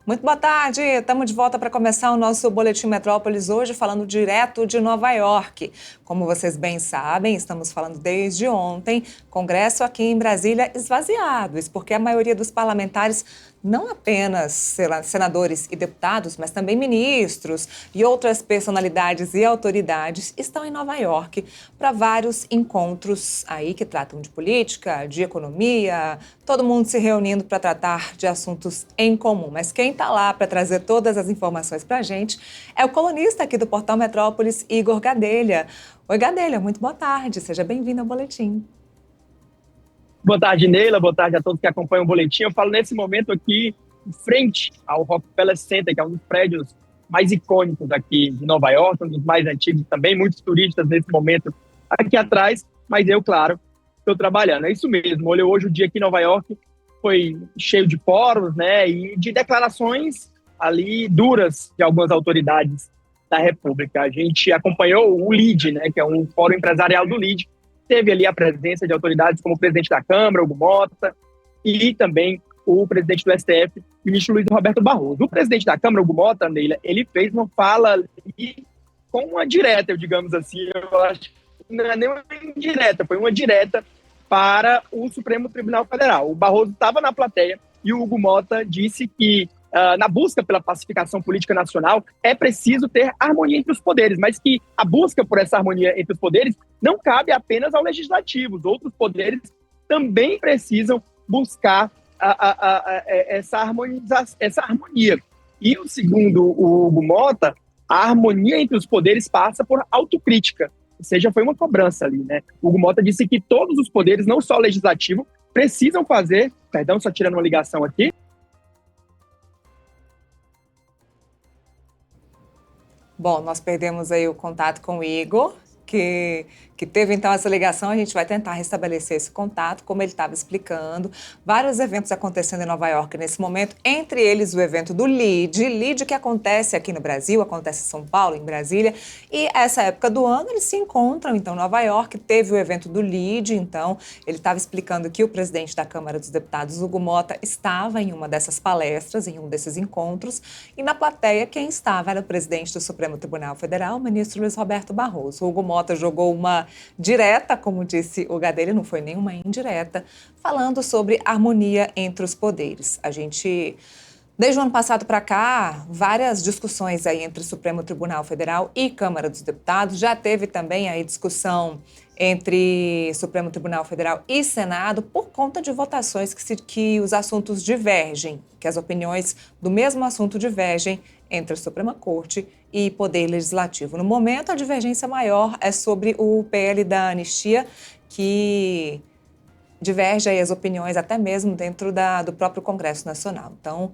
Muito boa tarde, estamos de volta para começar o nosso Boletim Metrópolis hoje falando direto de Nova York. Como vocês bem sabem, estamos falando desde ontem, Congresso aqui em Brasília esvaziado, isso porque a maioria dos parlamentares, não apenas senadores e deputados, mas também ministros e outras personalidades e autoridades estão em Nova York para vários encontros aí que tratam de política, de economia, todo mundo se reunindo para tratar de assuntos em comum. Mas quem está lá para trazer todas as informações para a gente é o colunista aqui do Portal Metrópolis, Igor Gadelha. Oi, Gadelha, muito boa tarde. Seja bem-vindo ao Boletim. Boa tarde, Neila. Boa tarde a todos que acompanham o Boletim. Eu falo nesse momento aqui, em frente ao Rockefeller Center, que é um dos prédios mais icônicos aqui de Nova York, um dos mais antigos também. Muitos turistas nesse momento aqui atrás, mas eu, claro, estou trabalhando. É isso mesmo. Olha, hoje o dia aqui em Nova York foi cheio de poros, né, e de declarações ali duras de algumas autoridades da República. A gente acompanhou o LEAD, né, que é um fórum empresarial do LEAD. Teve ali a presença de autoridades como o presidente da Câmara, Hugo Mota, e também o presidente do STF, o ministro Luiz Roberto Barroso. O presidente da Câmara, Hugo Mota, Neila, ele fez uma fala ali com uma direta, digamos assim, eu acho que não é nem uma indireta, foi uma direta para o Supremo Tribunal Federal. O Barroso estava na plateia e o Hugo Mota disse que na busca pela pacificação política nacional é preciso ter harmonia entre os poderes, mas que a busca por essa harmonia entre os poderes não cabe apenas ao legislativo. Os outros poderes também precisam buscar essa harmonia. E, segundo o Hugo Mota, a harmonia entre os poderes passa por autocrítica. Ou seja, foi uma cobrança ali, né? O Hugo Mota disse que todos os poderes, não só o legislativo, precisam fazer... Perdão, só tirando uma ligação aqui. Bom, nós perdemos aí o contato com o Igor, que teve então essa ligação. A gente vai tentar restabelecer esse contato, como ele estava explicando. Vários eventos acontecendo em Nova York nesse momento, entre eles o evento do LEAD que acontece aqui no Brasil, acontece em São Paulo, em Brasília, e essa época do ano eles se encontram, então, em Nova York. Teve o evento do LEAD, então, ele estava explicando que o presidente da Câmara dos Deputados, Hugo Mota, estava em uma dessas palestras, em um desses encontros, e na plateia quem estava era o presidente do Supremo Tribunal Federal, o ministro Luiz Roberto Barroso. O Hugo Mota jogou uma direta, como disse o Gadelha, não foi nenhuma indireta, falando sobre harmonia entre os poderes. A gente, desde o ano passado para cá, várias discussões aí entre o Supremo Tribunal Federal e Câmara dos Deputados. Já teve também aí discussão entre Supremo Tribunal Federal e Senado por conta de votações que os assuntos divergem, que as opiniões do mesmo assunto divergem entre a Suprema Corte e Poder Legislativo. No momento, a divergência maior é sobre o PL da anistia, que diverge aí as opiniões até mesmo dentro do próprio Congresso Nacional. Então,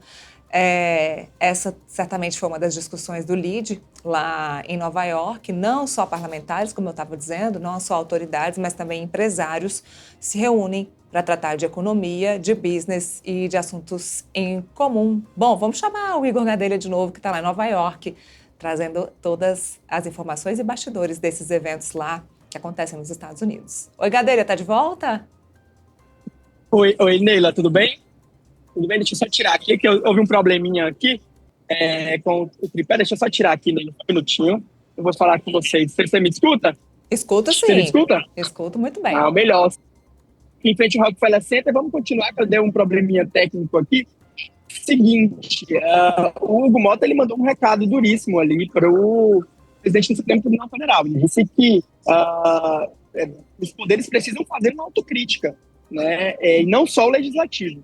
essa certamente foi uma das discussões do LEAD lá em Nova York. Não só parlamentares, como eu estava dizendo, não só autoridades, mas também empresários se reúnem para tratar de economia, de business e de assuntos em comum. Bom, vamos chamar o Igor Gadelha de novo, que está lá em Nova York, trazendo todas as informações e bastidores desses eventos lá que acontecem nos Estados Unidos. Oi, Gadelha, está de volta? Oi, Neila, tudo bem? Tudo bem? Deixa eu só tirar aqui, que houve um probleminha aqui com o tripé. Deixa eu só tirar aqui, Neila, um minutinho. Eu vou falar com vocês. Você me escuta? Escuta, sim. Você me escuta? Escuto muito bem. Ah, melhor. Em frente ao Rockefeller Center, vamos continuar, que eu dei um probleminha técnico aqui. Seguinte, o Hugo Mota, ele mandou um recado duríssimo ali para o presidente do Supremo Tribunal Federal. Ele disse que os poderes precisam fazer uma autocrítica, né? E não só o legislativo.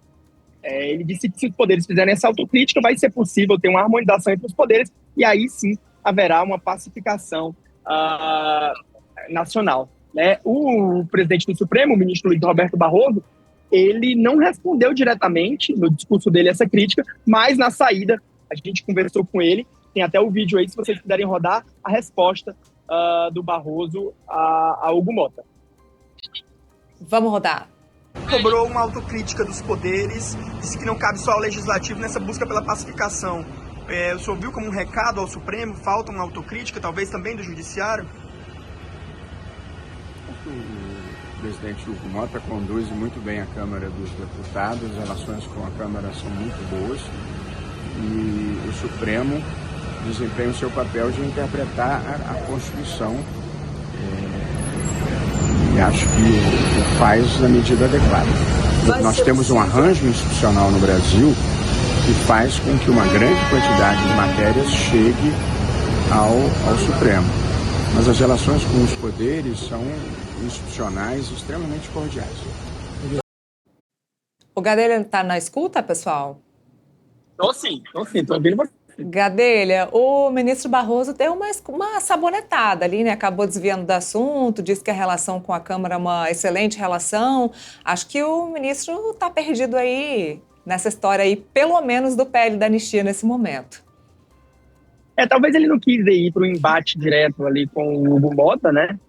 Ele disse que se os poderes fizerem essa autocrítica, vai ser possível ter uma harmonização entre os poderes e aí sim haverá uma pacificação nacional, né? O presidente do Supremo, o ministro Luiz Roberto Barroso, ele não respondeu diretamente no discurso dele essa crítica, mas na saída a gente conversou com ele, tem até o vídeo aí, se vocês puderem rodar, a resposta do Barroso a Hugo Mota. Vamos rodar. Cobrou uma autocrítica dos poderes, disse que não cabe só ao legislativo nessa busca pela pacificação. O senhor viu como um recado ao Supremo, falta uma autocrítica, talvez também do Judiciário? O presidente Hugo Mota conduz muito bem a Câmara dos Deputados, as relações com a Câmara são muito boas e Supremo desempenhe o seu papel de interpretar a Constituição e acho que faz na medida adequada. Nós temos um arranjo institucional no Brasil que faz com que uma grande quantidade de matérias chegue ao Supremo. Mas as relações com os poderes são institucionais extremamente cordiais. O Gadelha está na escuta, pessoal? Tô sim, tô ouvindo você. Gadelha, o ministro Barroso deu uma sabonetada ali, né? Acabou desviando do assunto, disse que a relação com a Câmara é uma excelente relação. Acho que o ministro está perdido aí nessa história aí, pelo menos do PL da anistia nesse momento. Talvez ele não quis ir para o embate direto ali com o Hugo Mota, né?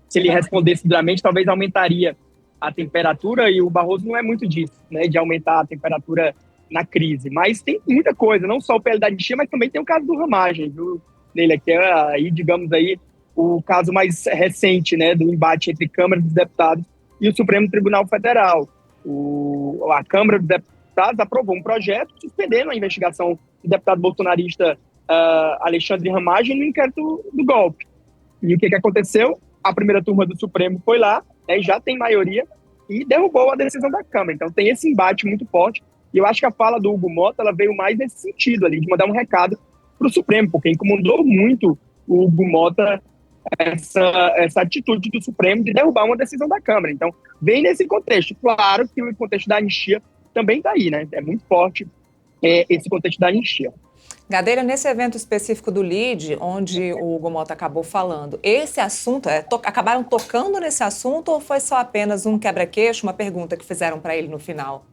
Se ele respondesse duramente, talvez aumentaria a temperatura, e o Barroso não é muito disso, né? De aumentar a temperatura na crise. Mas tem muita coisa, não só o PL da anistia, mas também tem o caso do Ramagem, viu, Neila, que é aí, digamos aí, o caso mais recente, né, do embate entre Câmara dos Deputados e o Supremo Tribunal Federal. A Câmara dos Deputados aprovou um projeto suspendendo a investigação do deputado bolsonarista Alexandre Ramagem no inquérito do golpe. E o que aconteceu? A primeira turma do Supremo foi lá, né, já tem maioria, e derrubou a decisão da Câmara. Então tem esse embate muito forte. E eu acho que a fala do Hugo Mota ela veio mais nesse sentido ali, de mandar um recado para o Supremo, porque incomodou muito o Hugo Mota essa atitude do Supremo de derrubar uma decisão da Câmara. Então, vem nesse contexto. Claro que o contexto da anistia também está aí, né? É muito forte esse contexto da anistia. Gadelha, nesse evento específico do LIDE, onde o Hugo Mota acabou falando, esse assunto, acabaram tocando nesse assunto ou foi só apenas um quebra-queixo, uma pergunta que fizeram para ele no final?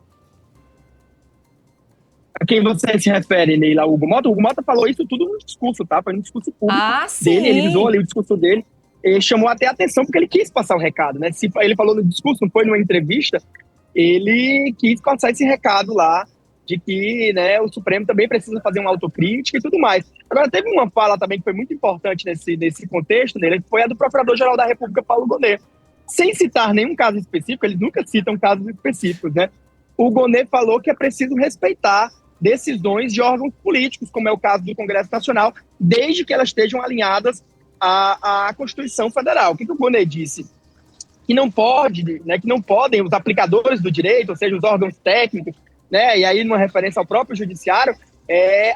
A quem você se refere, Neila? O Hugo Mota falou isso tudo no discurso, tá? Foi no discurso público dele, ele usou ali o discurso dele, e chamou até a atenção porque ele quis passar o recado, né? Se ele falou no discurso, não foi numa entrevista, ele quis passar esse recado lá de que, né, o Supremo também precisa fazer uma autocrítica e tudo mais. Agora, teve uma fala também que foi muito importante nesse contexto, né, que foi a do Procurador-Geral da República, Paulo Gonet. Sem citar nenhum caso específico, eles nunca citam casos específicos, né? O Gonet falou que é preciso respeitar decisões de órgãos políticos, como é o caso do Congresso Nacional, desde que elas estejam alinhadas à Constituição Federal. O que o Gonet disse? Que não pode, né, que não podem os aplicadores do direito, ou seja, os órgãos técnicos, né, e aí numa referência ao próprio judiciário,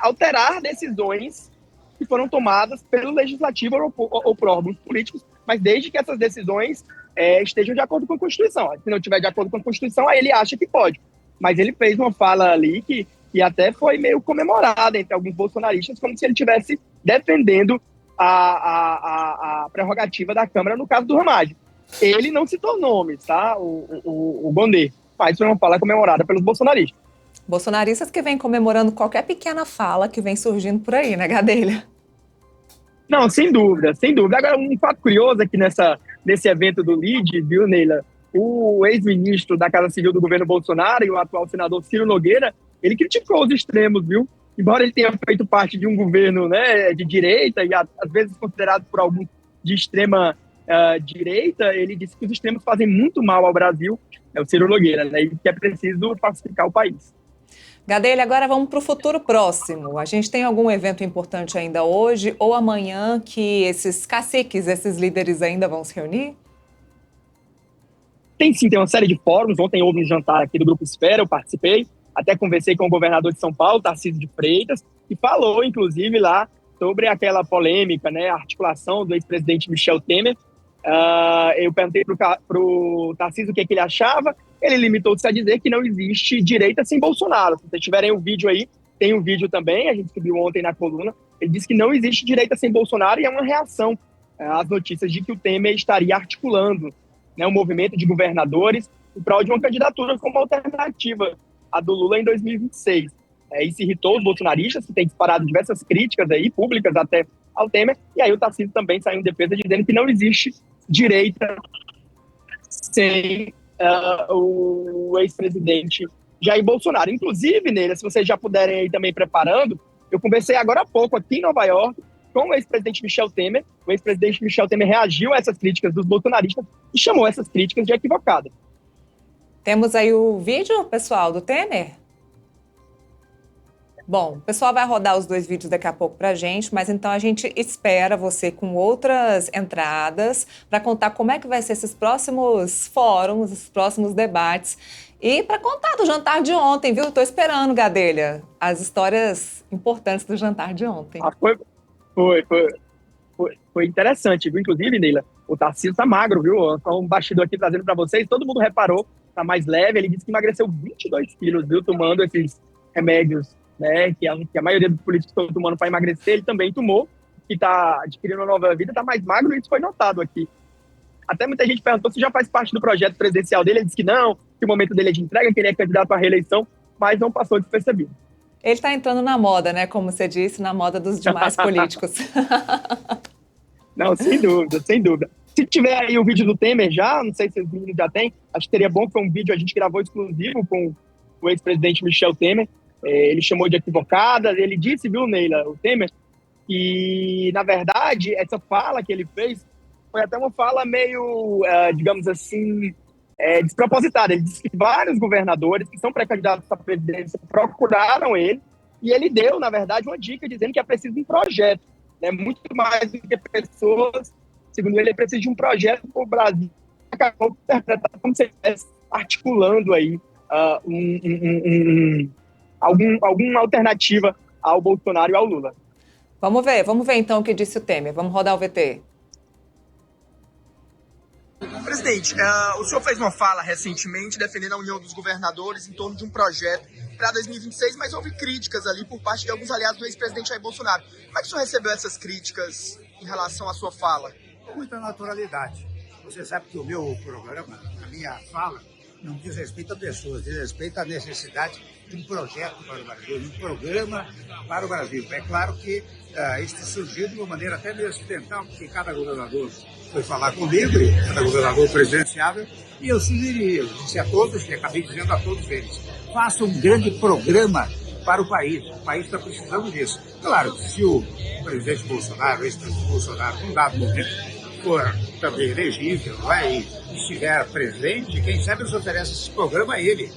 alterar decisões que foram tomadas pelo legislativo ou por órgãos políticos, mas desde que essas decisões estejam de acordo com a Constituição. Se não estiver de acordo com a Constituição, aí ele acha que pode. Mas ele fez uma fala ali que até foi meio comemorada entre alguns bolsonaristas, como se ele estivesse defendendo a prerrogativa da Câmara no caso do Ramagem. Ele não citou nomes, tá? O Gonet, mas foi uma fala comemorada pelos bolsonaristas. Bolsonaristas que vêm comemorando qualquer pequena fala que vem surgindo por aí, né, Gadelha? Não, sem dúvida, sem dúvida. Agora, um fato curioso aqui nesse evento do LIDE, viu, Neila? O ex-ministro da Casa Civil do governo Bolsonaro e o atual senador Ciro Nogueira, ele criticou os extremos, viu? Embora ele tenha feito parte de um governo, né, de direita e às vezes considerado por alguns de extrema direita, ele disse que os extremos fazem muito mal ao Brasil, o Ciro Nogueira, né, e que é preciso pacificar o país. Gadelha, agora vamos para o futuro próximo. A gente tem algum evento importante ainda hoje ou amanhã que esses caciques, esses líderes ainda vão se reunir? Tem sim, tem uma série de fóruns. Ontem houve um jantar aqui do Grupo Esfera, eu participei, até conversei com o governador de São Paulo, Tarcísio de Freitas, e falou, inclusive, lá sobre aquela polêmica, né, a articulação do ex-presidente Michel Temer. Eu perguntei para o Tarcísio o que ele achava, ele limitou-se a dizer que não existe direita sem Bolsonaro. Se vocês tiverem o vídeo aí, tem um vídeo também, a gente subiu ontem na coluna, ele disse que não existe direita sem Bolsonaro e é uma reação às notícias de que o Temer estaria articulando, né, um movimento de governadores em prol de uma candidatura como alternativa à do Lula em 2026. Isso irritou os bolsonaristas, que têm disparado diversas críticas aí, públicas até ao Temer, e aí o Tarcísio também saiu em defesa dizendo que não existe direita sem o ex-presidente Jair Bolsonaro. Inclusive, Neila, se vocês já puderem ir também preparando, eu conversei agora há pouco aqui em Nova York com o ex-presidente Michel Temer. O ex-presidente Michel Temer reagiu a essas críticas dos bolsonaristas e chamou essas críticas de equivocadas. Temos aí o vídeo, pessoal, do Temer? Bom, o pessoal vai rodar os 2 vídeos daqui a pouco pra gente, mas então a gente espera você com outras entradas para contar como é que vai ser esses próximos fóruns, esses próximos debates e para contar do jantar de ontem, viu? Tô esperando, Gadelha, as histórias importantes do jantar de ontem. Foi interessante, viu? Inclusive, Neila, o Tarcísio tá magro, viu? Só um bastidor aqui trazendo para vocês. Todo mundo reparou, tá mais leve. Ele disse que emagreceu 22 quilos, viu? Tomando esses remédios, né? Que a maioria dos políticos estão tomando para emagrecer. Ele também tomou, que tá adquirindo uma nova vida, tá mais magro e isso foi notado aqui. Até muita gente perguntou se já faz parte do projeto presidencial dele. Ele disse que não, que o momento dele é de entrega, que ele é candidato à reeleção, mas não passou despercebido. Ele tá entrando na moda, né? Como você disse, na moda dos demais políticos. Não, sem dúvida, sem dúvida. Se tiver aí o vídeo do Temer já, não sei se os meninos já têm, acho que seria bom, que foi um vídeo a gente gravou exclusivo com o ex-presidente Michel Temer. Ele chamou de equivocada, ele disse, viu, Neila, o Temer, que, na verdade, essa fala que ele fez foi até uma fala meio, digamos assim, despropositada. Ele disse que vários governadores que são pré-candidatos à presidência procuraram ele, e ele deu, na verdade, uma dica dizendo que é preciso um projeto. Muito mais do que pessoas, segundo ele, é preciso de um projeto para o Brasil. Acabou interpretando como se estivesse articulando aí alguma alternativa ao Bolsonaro e ao Lula. Vamos ver então o que disse o Temer. Vamos rodar o VT. Presidente, o senhor fez uma fala recentemente defendendo a união dos governadores em torno de um projeto para 2026, mas houve críticas ali por parte de alguns aliados do ex-presidente Jair Bolsonaro. Como é que o senhor recebeu essas críticas em relação à sua fala? Com muita naturalidade. Você sabe que o meu programa, a minha fala, não diz respeito a pessoas, diz respeito à necessidade de um projeto para o Brasil, de um programa para o Brasil. É claro que isso surgiu de uma maneira até meio acidental, porque cada governador foi falar comigo, e cada governador presidenciável, e eu sugeri, eu disse a todos, e acabei dizendo a todos eles, faça um grande programa para o país está precisando disso. Claro, se o presidente Bolsonaro, o ex-presidente Bolsonaro, num dado momento, for também elegível, e estiver presente, quem sabe nos oferece esse programa a ele.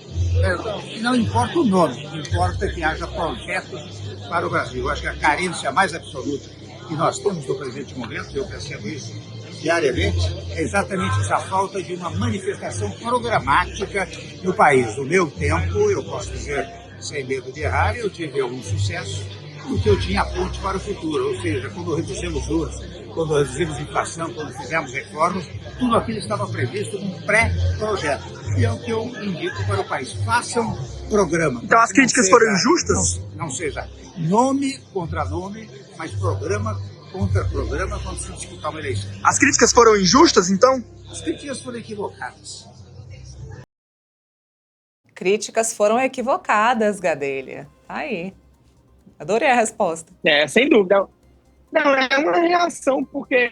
Não importa o nome, importa que haja projetos para o Brasil. Eu acho que a carência mais absoluta que nós temos no presente momento, eu percebo isso diariamente, é exatamente essa falta de uma manifestação programática no país. No meu tempo, eu posso dizer, sem medo de errar, eu tive algum sucesso, porque eu tinha ponte para o futuro, ou seja, quando reduzimos juros, quando reduzimos inflação, quando fizemos reformas, tudo aquilo estava previsto num pré-projeto. E é o que eu indico para o país. Façam programa. Então as críticas foram injustas? Não seja nome contra nome, mas programa contra programa quando se disputar uma eleição. As críticas foram injustas, então? As críticas foram equivocadas. Críticas foram equivocadas, Gadelha. Tá aí. Adorei a resposta. Sem dúvida. Não, é uma reação, porque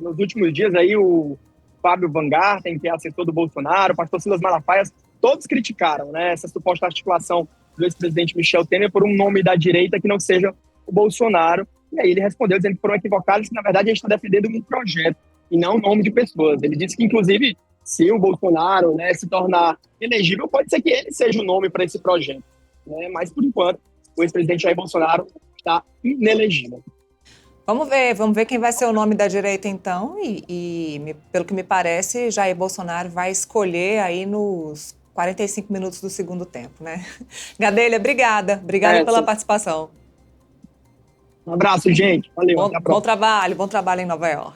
nos últimos dias aí o Fábio Van Garten, que é assessor do Bolsonaro, o pastor Silas Malafaia, todos criticaram, né, essa suposta articulação do ex-presidente Michel Temer por um nome da direita que não seja o Bolsonaro. E aí ele respondeu dizendo que foram equivocados, que na verdade a gente está defendendo um projeto e não um nome de pessoas. Ele disse que, inclusive, se o Bolsonaro, né, se tornar elegível, pode ser que ele seja o nome para esse projeto. Né? Mas, por enquanto, o ex-presidente Jair Bolsonaro está inelegível. Vamos ver quem vai ser o nome da direita, então. Pelo que me parece, Jair Bolsonaro vai escolher aí nos 45 minutos do segundo tempo, né? Gadelha, obrigada. Obrigada pela participação. Um abraço, gente. Valeu. Bom trabalho em Nova York.